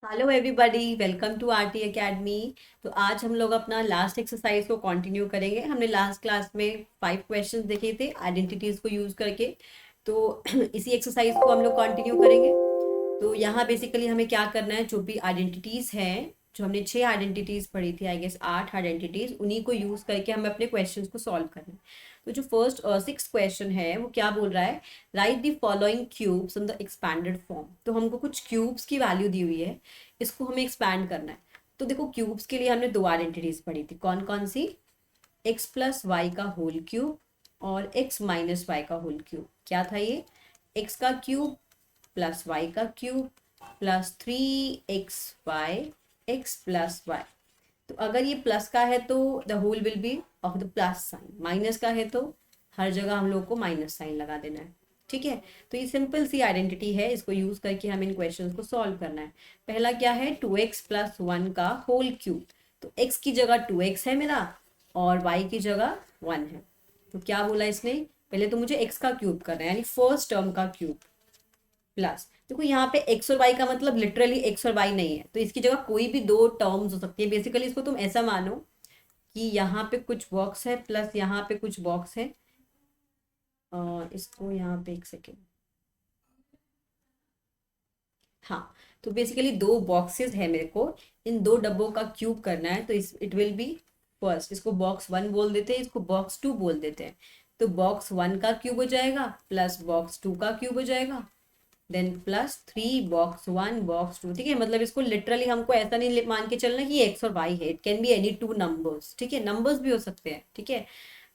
Hello everybody, welcome to RT Academy. तो आज हम लोग अपना लास्ट एक्सरसाइज को कंटिन्यू करेंगे। हमने लास्ट क्लास में 5 क्वेश्चंस देखे थे आइडेंटिटीज को यूज करके। तो इसी एक्सरसाइज को हम लोग कंटिन्यू करेंगे। तो यहाँ बेसिकली हमें क्या करना है, जो भी आइडेंटिटीज हैं, जो हमने 6 आइडेंटिटीज पढ़ी थी, आई गेस 8 आइडेंटिटीज, उन्हीं को यूज करके हमें अपने क्वेश्चंस को सॉल्व करना है। तो जो फर्स्ट 6 क्वेश्चन है वो क्या बोल रहा है, right the following cubes in the expanded form. तो हमको कुछ क्यूब्स की वैल्यू दी हुई है, इसको हमें एक्सपैंड करना है। तो देखो, क्यूब्स के लिए हमने 2 आइडेंटिटीज पढ़ी थी, कौन कौन सी, एक्स प्लस वाई का होल क्यूब और एक्स माइनस वाई का होल क्यूब। क्या था ये, एक्स का क्यूब प्लस वाई का cube plus 3xy x plus y. तो अगर ये प्लस का है तो the whole will be of the plus sign, minus का है तो हर जगह हम लोग को माइनस साइन लगा देना है। ठीक है, तो ये सिंपल सी आइडेंटिटी है, इसको यूज करके हम इन क्वेश्चंस को सॉल्व करना है। पहला क्या है, 2x+1 का होल क्यूब। तो x की जगह 2x है मेरा और y की जगह 1 है। तो क्या बोला इसने, पहले तो मुझे x का क्यूब करना है, यानी फर्स्ट टर्म का क्यूब, प्लस देखो यहाँ पे एक्स और वाई का मतलब लिटरली एक्स और वाई नहीं है, तो इसकी जगह कोई भी दो टर्म्स हो सकती है। बेसिकली इसको तुम ऐसा मानो कि यहाँ पे कुछ बॉक्स है प्लस यहाँ पे कुछ बॉक्स है। इसको यहाँ पे एक सेकेंड, हाँ। तो बेसिकली दो बॉक्सेस है मेरे को, इन दो डब्बों का क्यूब करना है। तो इस इट विल बी, फर्स्ट इसको बॉक्स 1 बोल देते हैं, इसको बॉक्स 2 बोल देते हैं। तो बॉक्स 1 का क्यूब हो जाएगा प्लस बॉक्स 2 का क्यूब हो जाएगा, देन +3 बॉक्स 1 बॉक्स 2। ठीक है, मतलब इसको लिटरली हमको ऐसा नहीं मान के चलना कि एक्स और वाई है, it can be any two numbers. ठीक है, नंबर्स भी हो सकते हैं। ठीक है,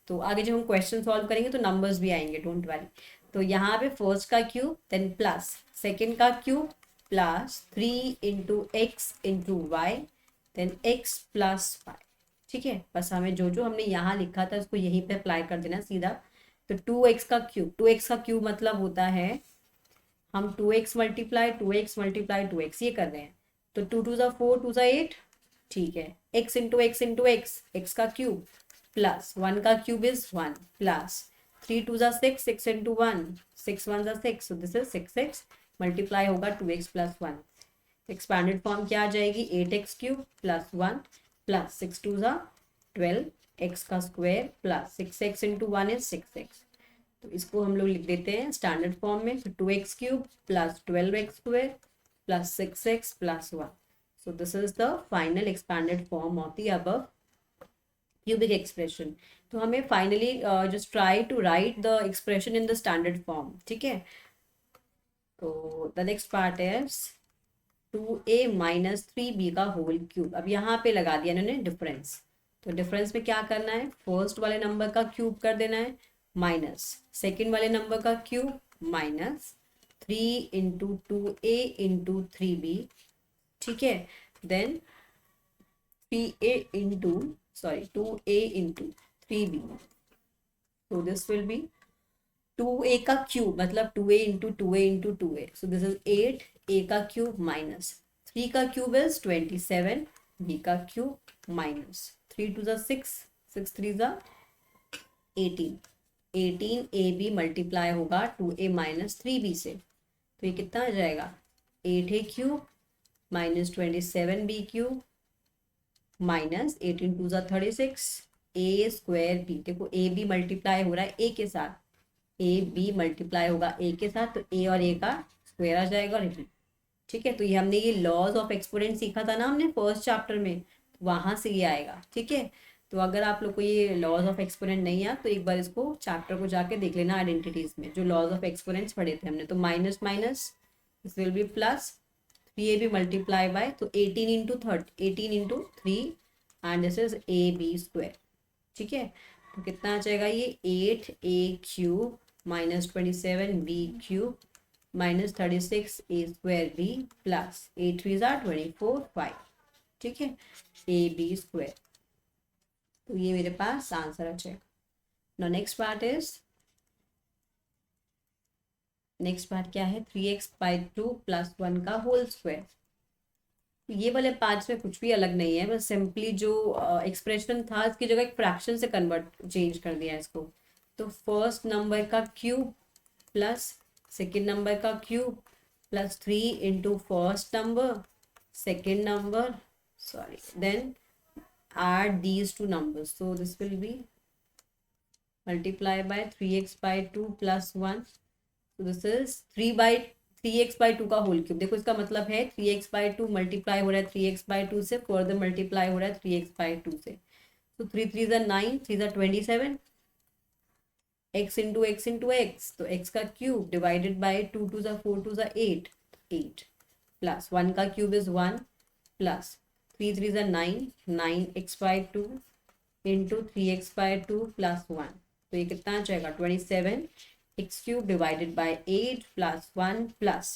तो आगे जब हम क्वेश्चन सॉल्व करेंगे तो नंबर्स भी आएंगे, डोंट वरी। तो यहाँ पे फर्स्ट का क्यूब देन प्लस सेकेंड का cube plus 3 × x × y then x plus y. ठीक है, बस हमें जो जो हमने यहाँ लिखा था उसको यहीं पे अप्लाई कर देना सीधा। तो 2x का क्यूब मतलब होता है, हम 2x × 2x × 2x ये कर रहे हैं। तो 2 × 2 = 4 2 × 8। ठीक है, x × x × x, एक्स का क्यूब प्लस 1 का cube is 1 plus 3 × 2 = 6 6 × 1 6 1 = 6, so this is 6x multiply होगा 2x + 1। एक्सपैंडेड फॉर्म क्या आ जाएगी, 8x³ प्लस 1 प्लस 6 × 2 = 12 एक्स का square plus 6x × 1 is 6x। तो इसको हम लोग लिख देते हैं स्टैंडर्ड फॉर्म में। तो 2x³ plus 12x² plus 6x plus 1। So this is the final expanded form of the above cubic expression. तो हमें finally just try to write the expression in the standard form. ठीक है, तो the next part is 2a - 3b का whole cube. अब यहाँ पे लगा दिया इन्होंने डिफरेंस। तो डिफरेंस में क्या करना है, फर्स्ट वाले नंबर का क्यूब कर देना है माइनस सेकेंड वाले नंबर का क्यूब माइनस 3 × 2a × 3b। ठीक है, then 2a so this will be 2a का क्यूब मतलब 2a × 2a × 2a, so this is 8a का क्यूब माइनस 3 का क्यूब इज 27, b का क्यूब माइनस 3 2 = 6 6 3 = 18 18ab मल्टीप्लाई होगा 2a - 3b से। तो ये कितना आ जाएगा, 8a³ minus 27b³ minus 18 2 = 36 a²b। देखो ए बी मल्टीप्लाई हो रहा है ए के साथ, ए बी मल्टीप्लाई होगा ए के साथ, तो ए और ए का स्क्वायर आ जाएगा और बी। ठीक है, तो ये हमने ये लॉज ऑफ एक्सपोनेंट सीखा था ना हमने फर्स्ट चैप्टर में, तो वहां से ये आएगा। ठीक है, तो अगर आप लोग को ये लॉज ऑफ एक्सपोनेंट नहीं है तो एक बार इसको चैप्टर को जाके देख लेना, आइडेंटिटीज में जो लॉज ऑफ एक्सपोनेंट्स पढ़े थे हमने। तो minus minus this will B plus 3ab multiply by, तो 18 × 3 एंड दिस इज ab²। ठीक है, तो कितना आ जाएगा ये 8a³ minus 27b³ minus 36a² plus 8 3 = 24 5। ठीक है, ab²। तो ये मेरे पास आंसर आ जाएगा। नाउ नेक्स्ट पार्ट क्या है, 3x/2 + 1 का होल स्क्वायर। ये वाले पार्ट्स में कुछ भी अलग नहीं है, बस सिंपली जो एक्सप्रेशन था इसकी जगह एक फ्रैक्शन से कन्वर्ट चेंज कर दिया है इसको। तो फर्स्ट नंबर का क्यूब प्लस सेकेंड नंबर का cube plus 3 × first number second number, sorry, then add these two numbers. So this will be multiply by 3x by 2 plus 1. So this is 3x by 2 का whole cube. देखो इसका मतलब है 3x by 2 multiply हो रहा है 3x by 2 से, further multiply हो रहा है 3x by 2 से. So 3 3 is 9, 3 is 27, x into x into x, तो x का cube divided by 2 2 is 4 2 is 8, 8 plus 1 का cube is 1 plus 3 3 is 9, 9x by 2 into 3x by 2 plus 1. तो ये कितना आ जाएगा 27 x cube divided by 8 plus 1 plus.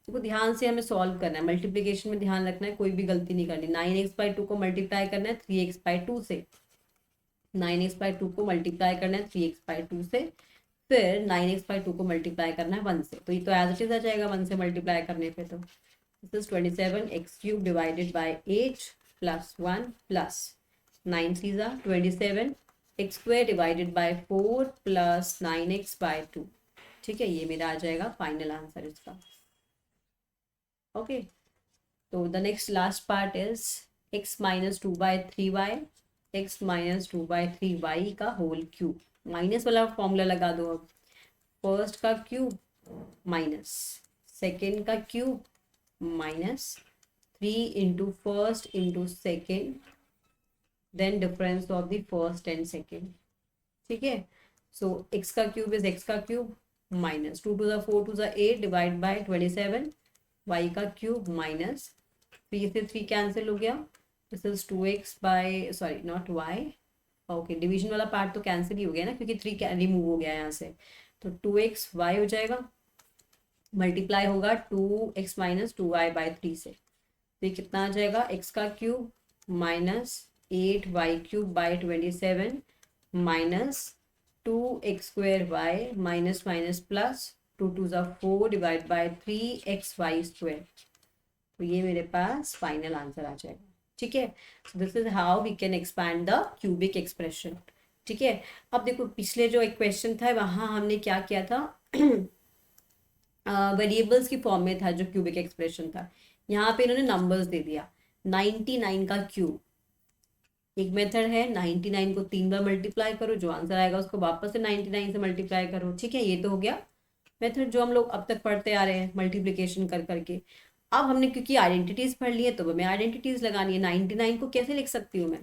देखो ध्यान से हमें सॉल्व करना है, मल्टीप्लिकेशन में ध्यान रखना है, कोई भी गलती नहीं करनी. 9x by 2 को मल्टीप्लाई करना है 3x by 2 से, 9x by 2 को मल्टीप्लाई करना है 3x by 2 से, फिर 9x by 2 को मल्टीप्लाई करना है 1 से. तो ये तो एज इट इज आ जाएगा 1 से मल्टीप्लाई करने पे. तो this is 27 x cube divided by 8 plus 1 plus 9 3 is 27 x square divided by 4 plus 9x by 2. ठीक है, ये मेरा आ जाएगा फाइनल आंसर इसका. ओके, तो the next last part is x minus 2 by 3y, x minus 2 by 3y का whole cube. Minus वाला formula लगा दो. अब फर्स्ट का क्यूब माइनस सेकेंड का cube minus 3 into first into second, then difference of the first and second. ठीक है, so x का क्यूब इज x का cube minus 2 2 is 4 2 is 8 divide by 27, y का क्यूब माइनस 3 से 3 cancel हो गया. This is 2x by, sorry not y, okay division वाला part तो कैंसिल ही हो गया ना, क्योंकि 3 रिमूव हो गया यहाँ से. तो 2x y हो जाएगा, मल्टीप्लाई होगा 2x माइनस 2y बाय 3 से. तो ये कितना आ जाएगा x का cube minus 8y cube by 27 minus 2x square y minus minus plus 2 2 is 4 divide by 3xy square. तो ये मेरे पास फाइनल आंसर आ जाएगा. ठीक है, so this is how we can expand the cubic expression. ठीक है, अब देखो पिछले जो एक क्वेश्चन था वहाँ हमने क्या किया था, वेरिएबल्स की फॉर्म में था जो क्यूबिक एक्सप्रेशन था. यहाँ पे इन्होंने नंबर्स दे दिया. 99 का क्यूब, एक मेथड है 99 को 3 बार मल्टीप्लाई करो, जो आंसर आएगा उसको वापस से 99 से मल्टीप्लाई करो. ठीक है, ये तो हो गया मेथड जो हम लोग अब तक पढ़ते आ रहे हैं मल्टीप्लिकेशन कर करके. अब हमने क्योंकि आइडेंटिटीज पढ़ ली है तो हमें आइडेंटिटीज लगानी है. 99 को कैसे लिख सकती हूँ मैं,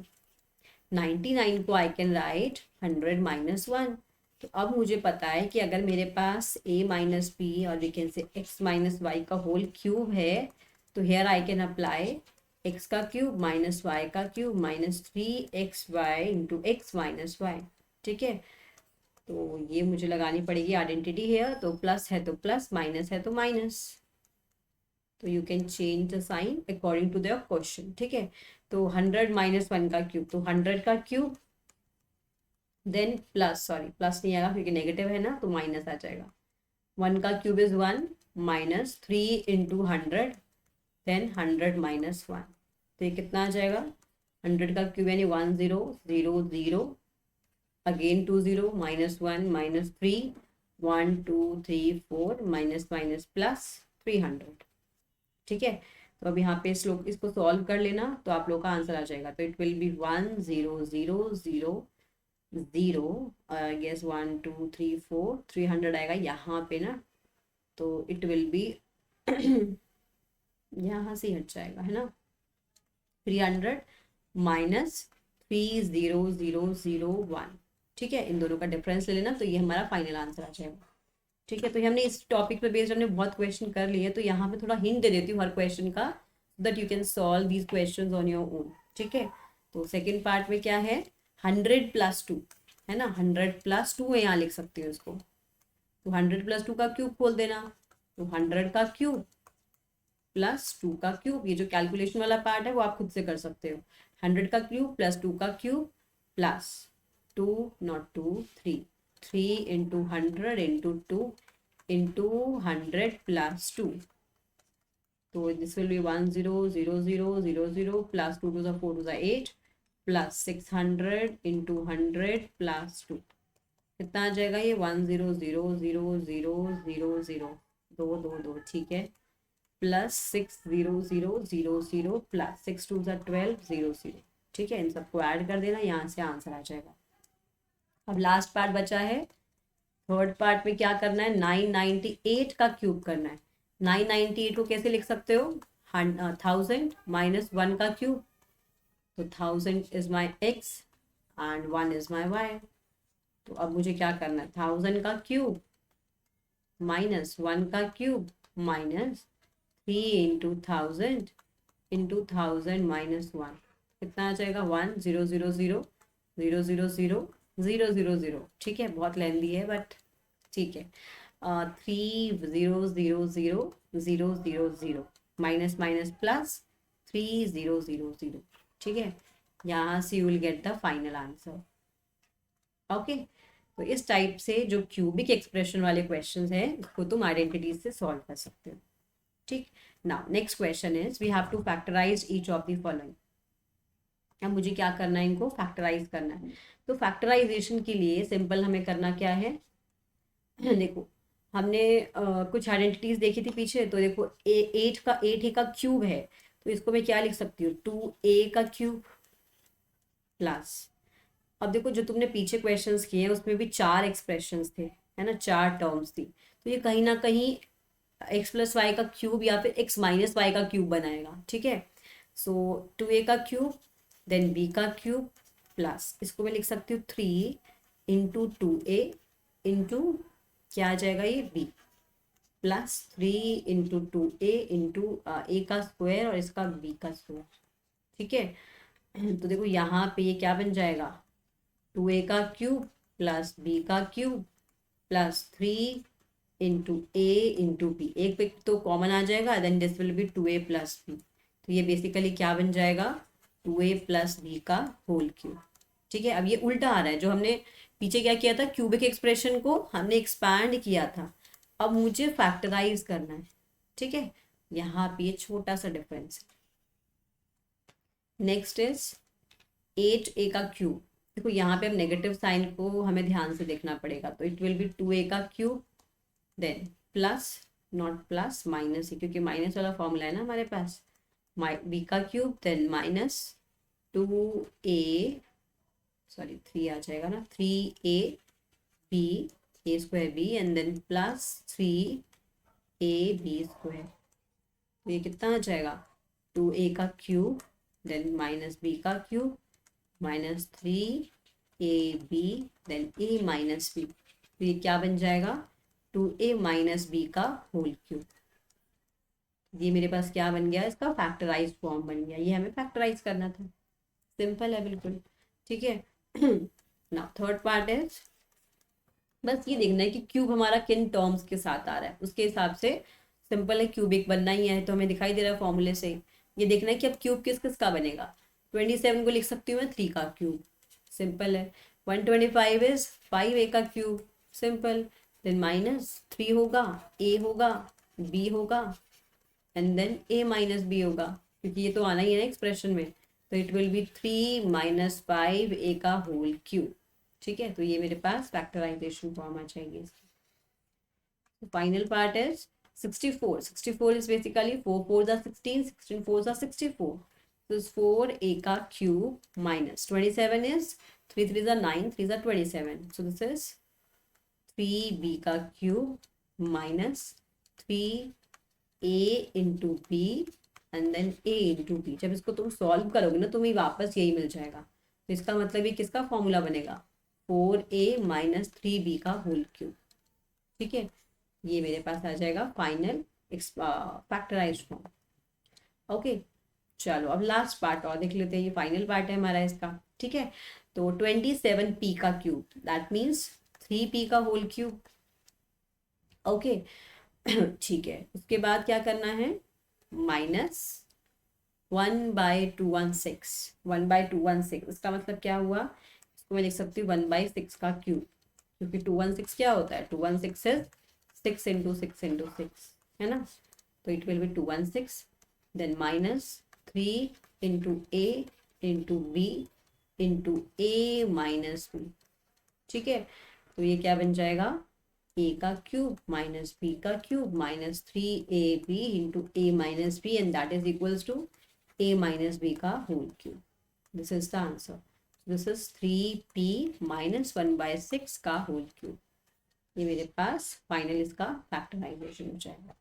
99 को आई कैन राइट 100 माइनस 1. तो अब मुझे पता है कि अगर मेरे पास a माइनस बी और we can say x minus y का होल क्यूब है, तो here I can apply x का क्यूब माइनस y का cube minus 3xy into x minus y. ठीक है, तो ये मुझे लगानी पड़ेगी आइडेंटिटी है. तो प्लस है तो प्लस, माइनस है तो माइनस. तो you can change the sign according to the question. ठीक है, तो 100 माइनस 1 का क्यूब, तो 100 का cube then plus, sorry plus नहीं आएगा क्योंकि नेगेटिव है ना, तो माइनस आ जाएगा. 1 का cube is 1 minus 3 into 100 then 100 minus 1. तो ये कितना आ जाएगा, 100 का क्यूब यानी 1 0 0 0 again 2 0 minus 1 minus 3 1 2 3 4 minus minus plus 300. ठीक है, तो अब यहाँ पे इसको सॉल्व कर लेना तो आप लोग का आंसर आ जाएगा. तो it will be 1 0 0 0 0 I guess 1 2 3 4 300 आएगा यहाँ पे ना. तो इट विल बी यहाँ से हट जाएगा है ना, 300 माइनस 3 0 0 0 1. ठीक है, इन दोनों का डिफरेंस ले लेना, तो ये हमारा फाइनल आंसर आ जाएगा. ठीक है, तो हमने इस टॉपिक पे बेस्ड हमने बहुत क्वेश्चन कर लिए, तो यहाँ पे थोड़ा हिंट दे देती हूँ हर क्वेश्चन का, that you can solve these questions on your own. ठीक है, तो सेकंड पार्ट में क्या है, 100 प्लस 2 है ना, 100 प्लस 2 है, यहाँ लिख सकती हूँ इसको. तो 100 प्लस 2 का क्यूब खोल देना, तो 100 का क्यूब प्लस 2 का क्यूब. ये जो कैलकुलेशन वाला पार्ट है वो आप खुद से कर सकते हो. 100 का क्यूब प्लस 2 का cube plus 2 not 2 3 into 100 into 2 into 100 plus 2. तो this will be 1 0 0 0 0 0 plus 2 2 4 2 8 plus 600 into 100 plus 2. कितना आ जाएगा ये 1 0 0 0 0 0 0 2 2 2. ठीक है, प्लस 60000 प्लस 6 2 12 0 0। ठीक है, इन सबको ऐड कर देना, यहाँ से आंसर आ जाएगा। अब लास्ट पार्ट बचा है। थर्ड पार्ट में क्या करना है, 998 का क्यूब करना है। 998 को कैसे लिख सकते हो, 1000 माइनस 1 का क्यूब, तो 1000 is my x and 1 is my y. तो अब मुझे क्या करना है, 1000 का क्यूब माइनस 1 का cube minus 3 into 1000 into 1000 minus 1, कितना आ जाएगा, 1 0 0 0 0 0 0 0 0 0। ठीक है, बहुत लेंदी है बट ठीक है। 3 0 0 0 0 0 0 माइनस माइनस प्लस 3 0 0 0। ठीक है, यहाँ से you will get the final answer. Okay, तो इस टाइप से जो क्यूबिक एक्सप्रेशन वाले क्वेश्चंस हैं उसको तुम आइडेंटिटीज से सॉल्व कर सकते हो। ठीक, now next question is we have to factorise each of the following. अब मुझे क्या करना है, इनको फैक्टराइज करना है। तो फैक्टराइजेशन के लिए सिंपल हमें करना क्या है, देखो हमने कुछ आइडेंटिटीज देखी थी पीछे, तो देखो 8 का क्यूब है, तो इसको मैं क्या लिख सकती हूँ, 2a का क्यूब प्लस, अब देखो जो तुमने पीछे क्वेश्चंस किए हैं उसमें भी 4 एक्सप्रेशंस थे, है ना, 4 टर्म्स थी, तो ये कहीं ना कहीं एक्स प्लस वाई का क्यूब या फिर एक्स माइनस वाई का क्यूब बनाएगा। ठीक है, सो 2a का क्यूब देन b का क्यूब प्लस, इसको मैं लिख सकती हूँ 3 इंटू 2a इंटू क्या आ जाएगा ये b plus 3 into 2a into a का स्क्वायर और इसका b का स्क्वायर। ठीक है, तो देखो यहाँ पे ये क्या बन जाएगा, 2a का क्यूब प्लस b का cube plus 3 into a into b, एक पे तो कॉमन आ जाएगा, then this will be 2a plus b, तो ये बेसिकली क्या बन जाएगा, 2a प्लस b का होल क्यूब। ठीक है, अब ये उल्टा आ रहा है, जो हमने पीछे क्या किया था, क्यूबिक एक्सप्रेशन को हमने एक्सपैंड किया था, अब मुझे फैक्टराइज करना है। ठीक है, यहाँ पे ये छोटा सा डिफरेंस है। नेक्स्ट इज 8a का क्यूब, देखो यहाँ पे अब नेगेटिव साइन को हमें ध्यान से देखना पड़ेगा, तो इट विल बी 2a का cube then plus, not plus minus ही, क्योंकि माइनस वाला फॉर्मूला है ना हमारे पास, b का cube then minus 2a, sorry 3 आ जाएगा ना, 3a b a square b and then plus 3a b square, तो ये कितना आ जाएगा, 2a का क्यूब देन माइनस b का cube minus 3ab then a minus b, तो ये क्या बन जाएगा, 2a माइनस b का होल क्यूब। ये मेरे पास क्या बन गया, इसका फैक्टराइज फॉर्म बन गया, ये हमें फैक्टराइज करना था, सिंपल है बिल्कुल। ठीक है, नाउ थर्ड पार्ट इज, बस ये देखना है कि क्यूब हमारा किन टर्म्स के साथ आ रहा है, उसके हिसाब से सिंपल है, क्यूबिक बनना ही है, तो हमें दिखाई दे रहा है फॉर्मूले से। ये देखना है कि अब क्यूब किस किस का बनेगा, 27 को लिख सकती हूँ मैं 3 का क्यूब, सिंपल है। 125 इज 5a का क्यूब, सिंपल, देन माइनस 3 होगा, a होगा, b होगा and then a minus b होगा, क्योंकि ये तो आना ही है ना एक्सप्रेशन में, तो it will B 3 minus 5a का होल क्यूब। ठीक है, तो ये मेरे पास फैक्टराइजेशन फॉर्म आ जाएगी इसकी। Final part is 64, 64 is basically 4 4s are 16, 16 4s are 64, so it's 4a का cube minus 27 is 3 3s are 9, 3s are 27, so this is 3b का cube minus 3a into b and then a into b। जब इसको तुम solve करोगे ना तुम्हें वापस यही मिल जाएगा, तो इसका मतलब ये किसका फॉर्मूला बनेगा, 4a माइनस 3b का होल क्यूब। ठीक है, ये मेरे पास आ जाएगा फाइनल फैक्टराइज्ड फॉर्म। ओके, चलो अब लास्ट पार्ट और देख लेते हैं, ये फाइनल पार्ट है हमारा इसका। ठीक है, तो 27p का क्यूब दैट मीन्स 3p का होल क्यूब। ओके, ठीक है, उसके बाद क्या करना है, माइनस 1/216, 1/216, इसका मतलब क्या हुआ, इसको मैं लिख सकती हूँ 1/6 का क्यूब, क्योंकि 216 क्या होता है, 216 इज 6 इंटू 6 इंटू 6, है ना, तो it will be 216 then minus 3 into a into b into a minus b। ठीक है, तो ये क्या बन जाएगा, ए का क्यूब माइनस बी का cube minus 3ab into a minus b and that is equals to a minus b का whole cube. This is the answer. This is 3p minus 1/6 का whole cube. ये मेरे पास final इसका factorisation हो जाएगा.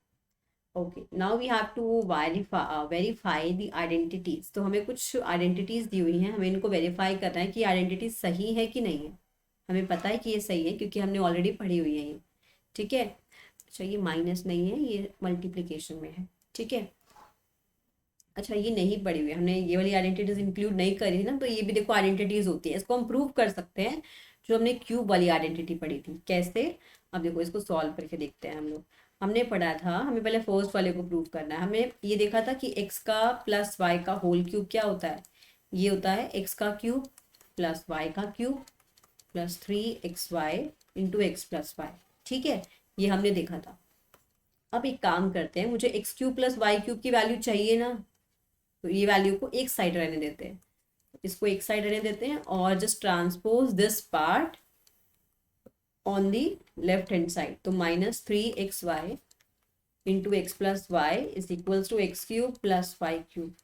Okay, now we have to verify the identities. तो हमें कुछ आइडेंटिटीज दी हुई हैं, हमें इनको वेरीफाई करना है कि आइडेंटिटीज सही है कि नहीं है. हमें पता है कि ये सही है क्योंकि हमने ऑलरेडी पढ़ी हुई है ये. ठीक है. अच्छा, ये माइनस नहीं है, ये मल्टीप्लीकेशन में है. ठीक है. अच्छा, ये नहीं पढ़ी हुई है, हमने ये वाली आइडेंटिटीज इंक्लूड नहीं करी थी ना, तो ये भी देखो आइडेंटिटीज होती है. इसको हम प्रूव कर सकते हैं जो हमने क्यूब वाली आइडेंटिटी पढ़ी थी. कैसे? अब देखो इसको सॉल्व करके देखते हैं हम लोग. हमने पढ़ा था, हमें पहले फर्स्ट वाले को प्रूव करना है. हमें ये देखा था कि एक्स का प्लस वाई का होल क्यूब क्या होता है. ये होता है एक्स का क्यूब प्लस वाई का cube plus 3xy into x plus y. ठीक है, ये हमने देखा था. अब एक काम करते हैं, मुझे x cube plus y cube की वैल्यू चाहिए ना, तो ये वैल्यू को एक साइड रहने देते हैं. इसको एक साइड रहने देते हैं और just transpose this part on the left hand side. तो minus 3xy into x plus y is equals to x cube plus y cube.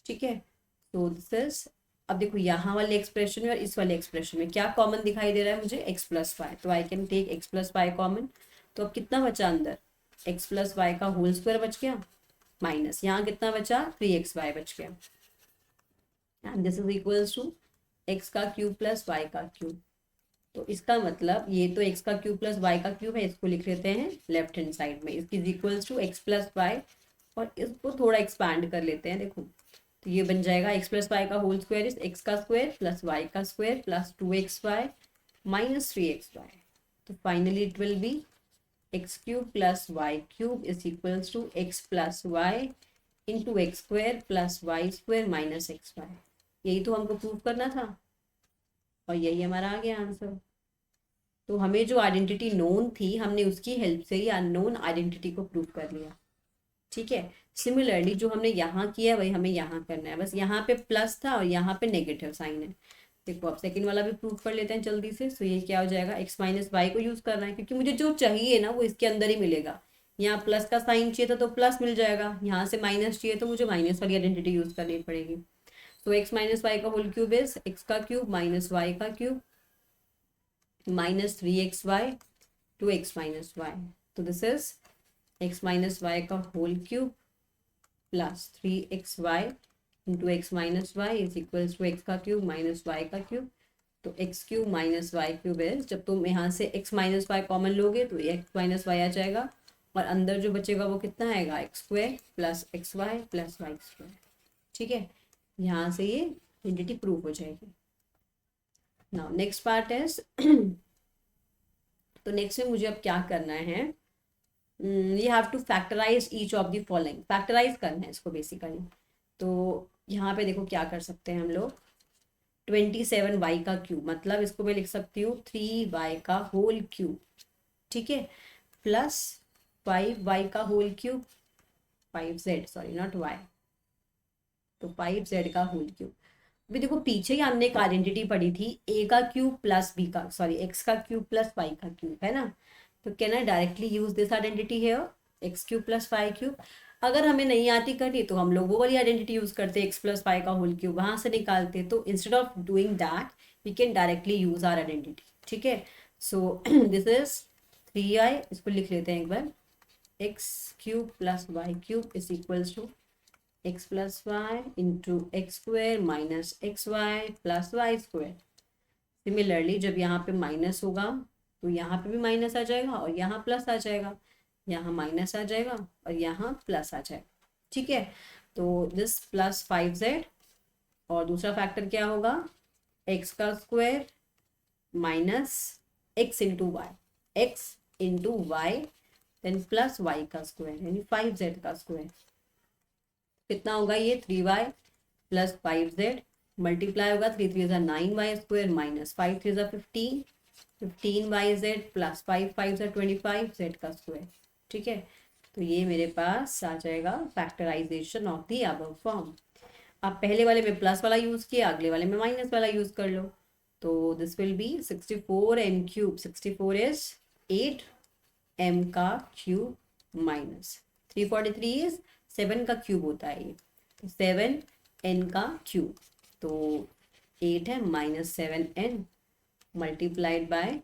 ठीक है. तो दिस इज, अब देखो यहाँ वाले एक्सप्रेशन में और इस वाले एक्सप्रेशन में क्या कॉमन दिखाई दे रहा है मुझे, एक्स प्लस वाई. तो I can take x plus y common. तो अब कितना बचा अंदर, एक्स प्लस वाई का होल स्क्वायर बच गया माइनस यहाँ कितना बचा 3xy बच गया. And this is equals to x का क्यूब प्लस वाई का क्यूब. तो इसका मतलब ये तो एक्स का क्यूब प्लस वाई का क्यूब है, इसको लिख लेते हैं लेफ्ट हैंड साइड में. इसकी is equals to x plus y और इसको थोड़ा एक्सपैंड कर लेते हैं. देखो तो ये बन जाएगा एक्स प्लस वाई का होल स्क्वायर इज एक्स का स्क्वायर प्लस वाई का square plus 2xy minus 3xy. तो finally it will be x cube plus y cube is equals to x plus y into x square plus y square minus x y. यही तो हमको prove करना था और यही हमारा आ गया आंसर. तो हमें जो आइडेंटिटी नोन थी हमने उसकी हेल्प से ही अननोन आइडेंटिटी को प्रूव कर लिया. ठीक है. सिमिलरली जो हमने यहाँ किया है वही हमें यहाँ करना है. बस यहाँ पे प्लस था और यहाँ पे नेगेटिव साइन है. देखो अब सेकंड वाला भी प्रूव कर लेते हैं जल्दी से. तो ये क्या हो जाएगा, एक्स माइनस वाई को यूज करना है क्योंकि मुझे जो चाहिए ना वो इसके अंदर ही मिलेगा. यहाँ प्लस का साइन चाहिए था तो प्लस मिल जाएगा, यहाँ से माइनस चाहिए तो मुझे माइनस वाली आइडेंटिटी यूज करनी पड़ेगी. तो एक्स माइनस वाई का होल क्यूब इज एक्स का क्यूब माइनस वाई का cube minus 3xy to x minus y. तो this is x minus y का whole cube plus 3xy into x minus y is equals to x का cube minus y का cube. तो x cube minus y cube है, जब तुम यहाँ से एक्स माइनस वाई कॉमन लोगे तो एक्स माइनस वाई आ जाएगा और अंदर जो बचेगा वो कितना आएगा, x square plus x y plus y square. ठीक है. यहाँ से ये आइडेंटिटी प्रूव हो जाएगी. नाउ नेक्स्ट पार्ट इज तो नेक्स्ट में मुझे अब क्या करना है, you have to factorise each of the following. Factorise करना है इसको बेसिकली. तो यहाँ पे देखो क्या कर सकते हैं हम लोग, 27y का क्यूब, मतलब इसको मैं लिख सकती हूँ 3y का होल क्यूब. ठीक है. प्लस 5y का whole cube, 5z sorry not y, तो 5z का होल क्यूब. अभी देखो पीछे ही हमने एक आइडेंटिटी पढ़ी थी a का क्यूब प्लस b का सॉरी x का क्यूब प्लस y का क्यूब, है ना. तो can I directly use this identity here, x cube plus y cube. अगर हमें नहीं आती करनी तो हम लोग वो वाली आइडेंटिटी यूज करते, एक्स प्लस वाई का होल क्यूब वहां से निकालते. तो instead of doing that we can directly use our identity. ठीक है. सो दिस इज 3i, इसको लिख लेते हैं एक बार, x cube plus y cube is equals to x plus y into x square minus x y plus y square. Similarly जब यहाँ पे माइनस होगा तो यहाँ पे भी माइनस आ जाएगा और यहाँ प्लस आ जाएगा, यहाँ माइनस आ जाएगा और यहाँ प्लस आ जाएगा. ठीक है. तो दिस प्लस 5z और दूसरा फैक्टर क्या होगा, एक्स का square minus x into y, x into y then plus y का स्क्वायर यानी 5z का स्क्वायर. कितना होगा ये 3y प्लस 5z मल्टीप्लाई होगा 3 3 ज़ा 9y स्क्वायर माइनस 5 3 ज़ा 15 15yz प्लस 5 5 ज़ा 25z का स्क्वायर. ठीक है. तो ये मेरे पास आ जाएगा factorisation of the above form. अब पहले वाले में प्लस वाला यूज किया, अगले वाले में माइनस वाला यूज कर लो. तो this will B 64 n cube, 64 is 8 m का क्यूब माइनस 343 इज 7 का क्यूब होता है ये, तो 7n का क्यूब, तो 8 है minus 7n multiplied by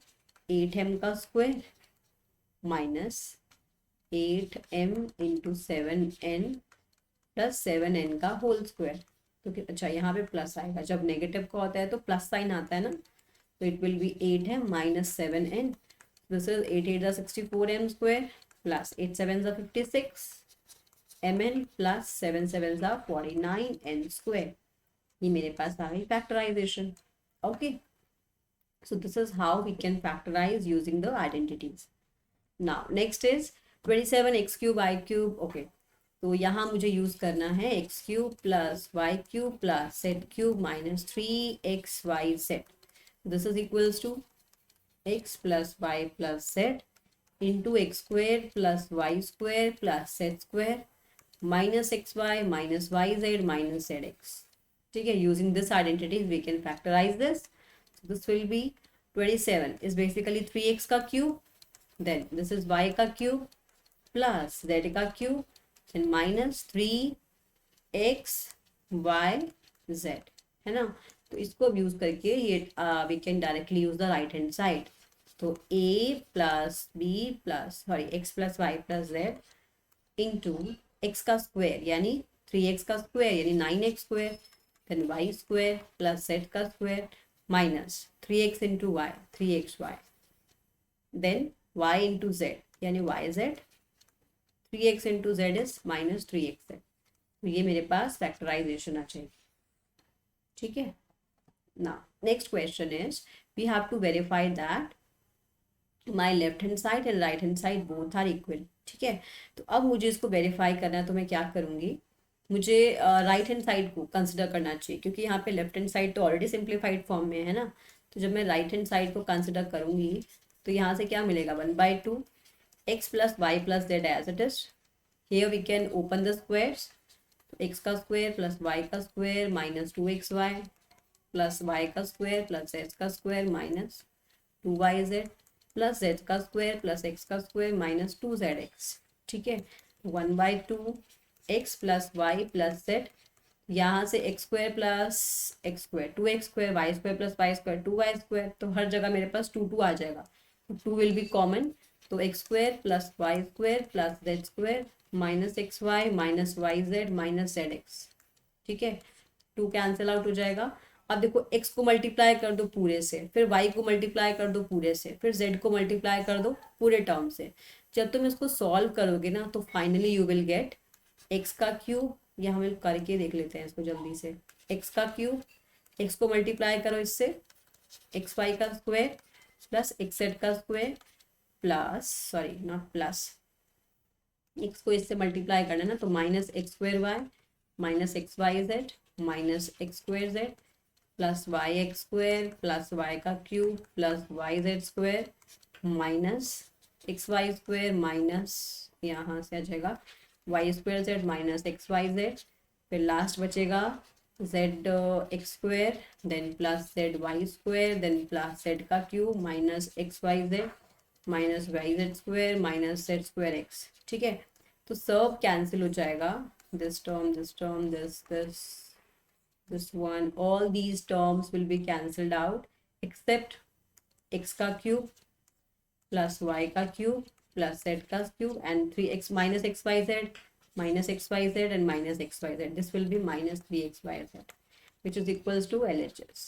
8m का square minus 8m into 7n plus 7n का होल स्क्वायर। तो अच्छा यहाँ पे प्लस आएगा, जब नेगेटिव का होता है तो प्लस साइन आता है ना, तो इट विल बी 8 है minus 7n, this is 8 8 64m square plus 8 7 56 mn plus 7 7 49n square. ये मेरे पास आ गई factorisation. Okay, so this is how we can factorize using the identities. Now next is 27 x cube y cube. Okay, तो यहाँ मुझे use करना है x cube plus y cube plus z cube minus 3xyz. This is equals to x plus y plus z into x square plus y square plus z square minus x y minus y z minus z x. ठीक है, using this identities we can factorise this. This will be 27 is basically 3x का cube, then this is y का cube plus z का cube and minus 3x y z, है ना. तो इसको अब यूज करके ये we can directly use the right hand side. तो a plus b plus x plus y plus z into x का स्क्वायर यानी 3x का स्क्वायर यानी 9x square, then y square plus z का square minus 3x into y 3xy, then y into z यानी yz, 3x into z is minus 3xz. तो ये मेरे पास factorisation आ जाएगी. ठीक है, now next question is we have to verify that my left hand side and right hand side both are equal. ठीक है, तो अब मुझे इसको वेरीफाई करना है, तो मैं क्या करूँगी, मुझे राइट हैंड साइड को कंसिडर करना चाहिए क्योंकि यहाँ पे लेफ्ट हैंड साइड तो ऑलरेडी सिंप्लीफाइड फॉर्म में है ना. तो जब मैं राइट हैंड साइड को कंसिडर करूँगी तो यहाँ से क्या मिलेगा 1/2 x plus y plus z as it is. Here we can open the squares. X का स्क्वायर प्लस वाई का square minus 2xy plus y का स्क्वायर प्लस जेड का square minus 2yz plus z का square plus x का square minus 2zx. ठीक है, 1/2 x plus y plus z, यहाँ से x square plus x square 2x square y square plus y square 2y square, तो हर जगह मेरे पास 2 आ जाएगा, तो 2 विल बी कॉमन, तो x square plus y square plus z square minus x y minus y z minus z x. ठीक है, 2 cancel out हो जाएगा. अब देखो x को मल्टीप्लाई कर दो पूरे से, फिर y को मल्टीप्लाई कर दो पूरे से, फिर z को मल्टीप्लाई कर दो पूरे टर्म से. जब तुम इसको सॉल्व करोगे ना तो finally you will gate x का क्यूब, या हम करके देख लेते हैं इसको जल्दी से. x का क्यूब, x को मल्टीप्लाई करो इससे, एक्स वाई का स्क्वायर प्लस एक्स जेड का square plus not plus, x को इससे मल्टीप्लाई करना ना, तो minus x square y minus x y z minus x square z plus y x square plus y का cube plus y z square minus x y square minus यहाँ से आ जाएगा y square z minus x y z, फिर last बचेगा z x square then plus z y square then plus z का cube minus x y z minus y z square minus z square x. ठीक है, तो सब cancel हो जाएगा, this term this term this one, all these terms will be cancelled out except x का cube plus y का cube plus z का cube and 3x minus xyz minus xyz and minus xyz. This will be minus 3xyz which is equals to LHS.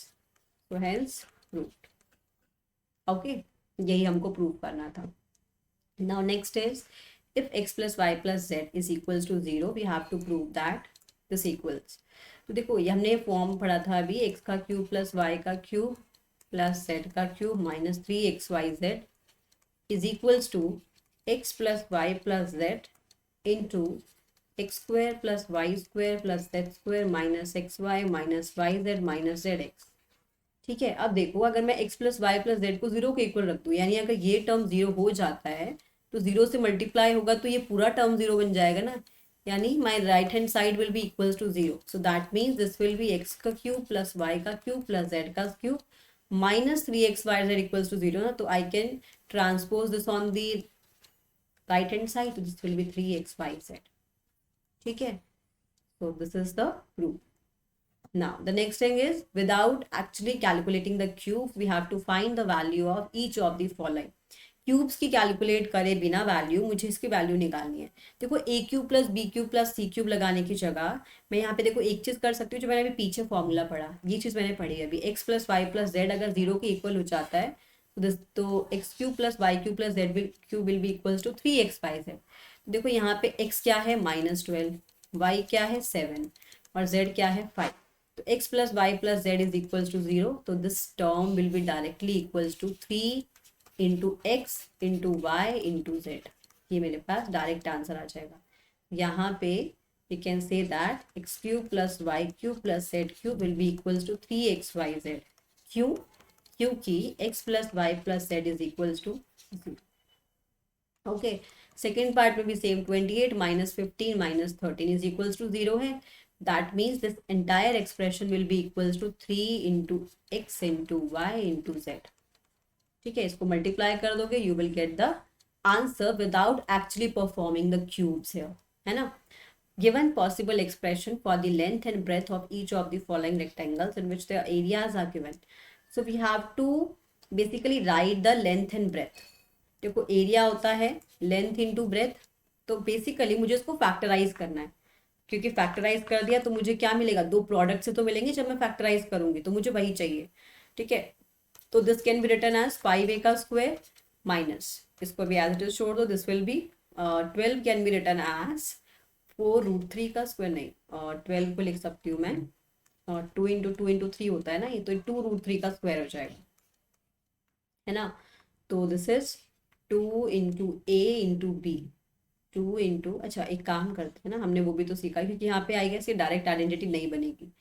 So hence proved. Okay, यही हमको prove करना था. Now next is if x plus y plus z is equals to 0, we have to prove that this equals. तो देखो ये हमने form पढ़ा था अभी, x का क्यूब प्लस वाई का क्यूब प्लस z का cube minus 3xyz is equals to x plus y plus z into x square plus y square plus z square minus x y minus y z minus z x. ठीक है, अब देखो अगर मैं x plus y plus z को 0 के equal रख दूँ, यानी अगर ये टर्म 0 हो जाता है तो 0 से मल्टीप्लाई होगा तो ये पूरा टर्म 0 बन जाएगा ना, यानी my right hand side will be equals to 0. So that means this will be x का क्यूब प्लस वाई का क्यूब प्लस जेड का cube minus 3xyz equals to 0 ना, तो I can transpose this on the right hand side, तो this will be 3xyz। ठीक है, so this is the proof. Now the next thing is, without actually calculating the cube, we have to find the value of each of the following. Cubes की calculate करे बिना value, मुझे इसकी value निकालनी है। देखो a cube plus b cube plus c cube लगाने की जगह मैं यहाँ पे देखो एक चीज़ कर सकती हूँ, जो मैंने अभी पीछे फॉर्मूला पढ़ा, ये चीज़ मैंने पढ़ी अभी, x plus y plus z अगर जीरो के इक्वल हो जाता है तो x cube plus y cube plus z cube will be equals to 3xyz। देखो यहाँ पे एक्स क्या है -12, वाई क्या है 7 और जेड क्या है 5। तो x plus y plus z is equals to 0, तो this term will be directly equals to 3 into x into Y into z. ये मेरे पास डायरेक्ट आंसर आ जाएगा। यहाँ पे we can say that x cube plus y cube plus z cube will be equals to 3xyz। क्यों? क्योंकि x plus y plus z is equals to 0। Okay, second part में भी same, 28 minus 15 minus 13 is equals to 0 है। That means this entire expression will be equals to 3 into x into Y into Z. ठीक है, इसको multiply कर दोगे, you will get the answer without actually performing the cubes here, है ना। Given possible expression for the length and breadth of each of the following rectangles in which the areas are given. So we have to basically write the length and breadth. देखो area होता है length into breadth, तो basically मुझे इसको factorise करना है, क्योंकि factorise कर दिया तो मुझे क्या मिलेगा, दो प्रोडक्ट से तो मिलेंगे जब मैं फैक्टराइज करूंगी, तो मुझे वही चाहिए। ठीक है, तो this can be written as 5a का स्क्वायर माइनस, इसको भी एज इट इज छोड़ दो, this will be 12 can be written as 4√3 का स्क्वायर, नहीं 12 को लिख सकती हूँ मैं, और 2 इंटू 3 होता है ना ये, तो 2√3 का स्क्वायर हो जाएगा, है ना। तो this is 2 into a into b, 2 into, अच्छा एक काम करते हैं ना, हमने वो भी तो सीखा, क्योंकि यहाँ पे आई गेस ये डायरेक्ट आइडेंटिटी नहीं बनेगी,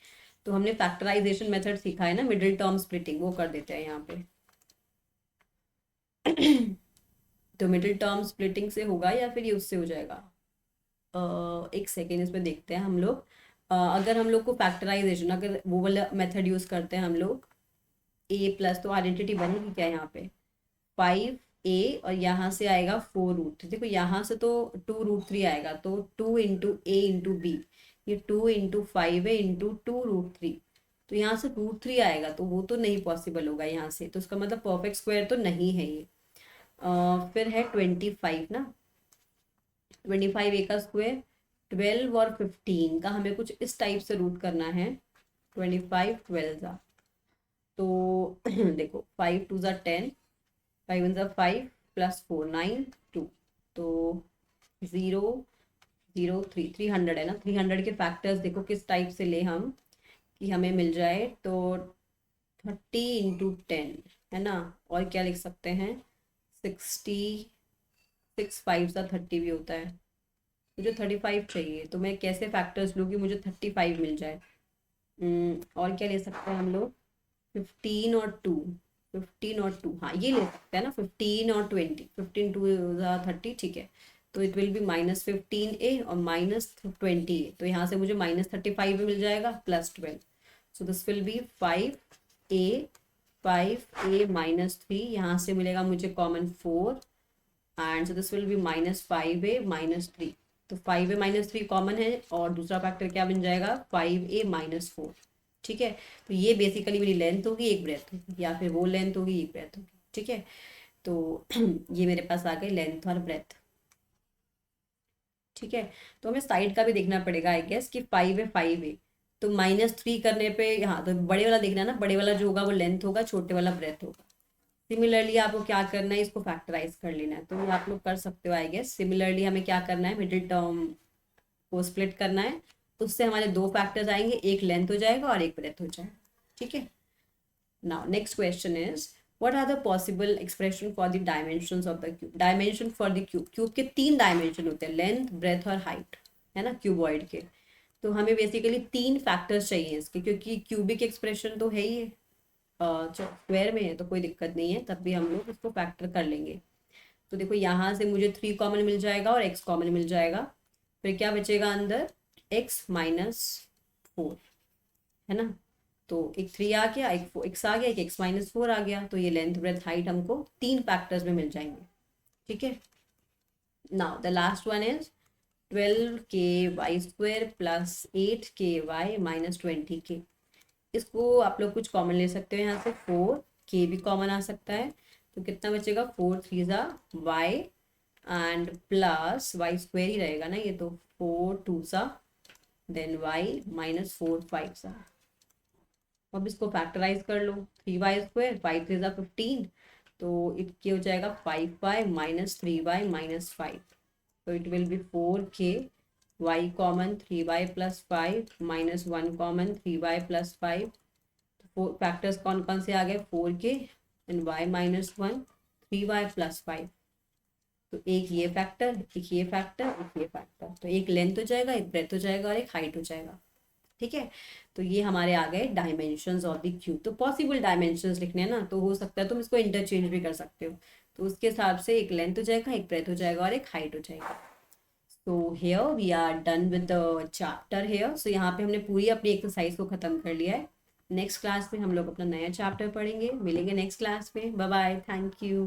तो हमने फैक्टराइजेशन मेथड सीखा है ना, मिडिल टर्म स्प्लिटिंग, वो कर देते हैं यहाँ पे। तो मिडिल टर्म स्प्लिटिंग से होगा या फिर ये उससे हो जाएगा, एक सेकेंड इसमें देखते हैं हम लोग। अगर हम लोग को फैक्टराइजेशन, अगर वो वाला मेथड यूज करते हैं हम लोग, ए प्लस, तो आइडेंटिटी बनेगी क्या यहाँ पे 5a और यहाँ से आएगा 4√3। देखो यहाँ से तो 2√3 आएगा, तो 2 इंटू ए इंटू बी, ये 2 इंटू 5a इंटू 2√3, तो यहाँ से √3 आएगा, तो वो तो नहीं पॉसिबल होगा यहाँ से, तो उसका मतलब परफेक्ट स्क्वायर तो नहीं है ये। फिर है 25 ना, 25a का स्क्वायर, 12 और 15 का हमें कुछ इस टाइप से रूट करना है, 25 12 का, तो देखो 5 2 10, 5 1 5 प्लस 4 9 2, तो 0 0 3 300 है ना, 300 के फैक्टर्स देखो किस टाइप से ले हम कि हमें मिल जाए, तो 30 इंटू 10 है ना, और क्या लिख सकते हैं 60, 6 5 सा 30 भी होता है, मुझे 35 चाहिए, तो मैं कैसे फैक्टर्स लूँगी मुझे 35 मिल जाए। और क्या ले सकते हैं हम लोग, 15 और 2, 15 और 2, हाँ ये ले सकते हैं ना, 15 और 20, 15 2 30, ठीक है, तो इट विल बी -15a और -20a, तो यहाँ से मुझे -35 भी मिल जाएगा plus 12, so this will B 5a -3, यहाँ से मिलेगा मुझे common 4, and so this will B -5a -3, तो 5a -3 कॉमन है, और दूसरा फैक्टर क्या बन जाएगा 5a -4। ठीक है, तो ये बेसिकली मेरी लेंथ होगी, एक ब्रेथ होगी, या फिर वो लेंथ होगी एक ब्रेथ होगी। ठीक है, तो ये मेरे पास आ गई लेंथ और ब्रेथ। ठीक है, तो हमें साइड का भी देखना पड़ेगा आई गेस कि 5a तो -3 करने पे, यहाँ तो बड़े वाला देखना है ना, बड़े वाला जो होगा वो लेंथ होगा, छोटे वाला ब्रेथ होगा। सिमिलरली आपको क्या करना है, इसको फैक्टराइज कर लेना है, तो ये आप लोग कर सकते हो आई गेस। सिमिलरली हमें क्या करना है, मिडिल टर्म को स्प्लिट करना है, उससे हमारे दो फैक्टर्स आएंगे, एक लेंथ हो जाएगा और एक ब्रेथ हो जाएगा। ठीक है, now next question is what are the possible expression for the dimensions of the cube. Dimension for the cube, cube के 3 डायमेंशन होते हैं, लेंथ ब्रेथ और हाइट, है ना, क्यूबॉइड के। तो हमें बेसिकली 3 फैक्टर्स चाहिए इसके, क्योंकि क्यूबिक एक्सप्रेशन तो है ही है, स्क्वायर में है तो कोई दिक्कत नहीं है, तब भी हम लोग इसको फैक्टर कर लेंगे। तो देखो यहाँ से मुझे 3 कॉमन मिल जाएगा और x कॉमन मिल जाएगा, फिर क्या बचेगा अंदर, x -4, है ना, तो एक 3 आ गया, एक x आ गया, एक x -4 आ गया, तो ये लेंथ ब्रेथ हाइट हमको 3 फैक्टर्स में मिल जाएंगे। ठीक है, now the last one is 12 k y² plus 8 k y minus 20 k। इसको आप लोग कुछ कॉमन ले सकते हो यहाँ से, 4 k भी कॉमन आ सकता है। तो कितना बचेगा, 4 3 y एंड प्लस y² ही रहेगा ना ये, तो 4 2 देन y माइनस 4 5। अब इसको फैक्टराइज कर लो, 3y² 5 3 15, तो ये हो जाएगा 5y माइनस 3y माइनस 5। तो it will B 4k, y common 3y plus 5 minus 1 common 3y plus 5। Factors कौन कौन से आ गए, 4k and y minus 1, 3y plus 5। तो एक ये फैक्टर, एक ये फैक्टर, एक ये फैक्टर, तो एक लेंथ हो जाएगा, एक ब्रेथ हो जाएगा और एक हाइट हो जाएगा। ठीक है, तो ये हमारे आ गए डायमेंशंस ऑफ द क्यूब। तो पॉसिबल डायमेंशंस लिखने हैं ना, तो हो सकता है तुम इसको इंटरचेंज भी कर सकते हो। तो उसके हिसाब से एक लेंथ हो जाएगा, एक ब्रेथ हो जाएगा और एक हाइट हो जाएगा। So here we are done with the chapter here. सो यहाँ पे हमने पूरी अपनी एक्सरसाइज को खत्म कर लिया है। नेक्स्ट क्लास में हम लोग अपना नया चैप्टर पढ़ेंगे। मिलेंगे नेक्स्ट क्लास में। Bye bye, thank you.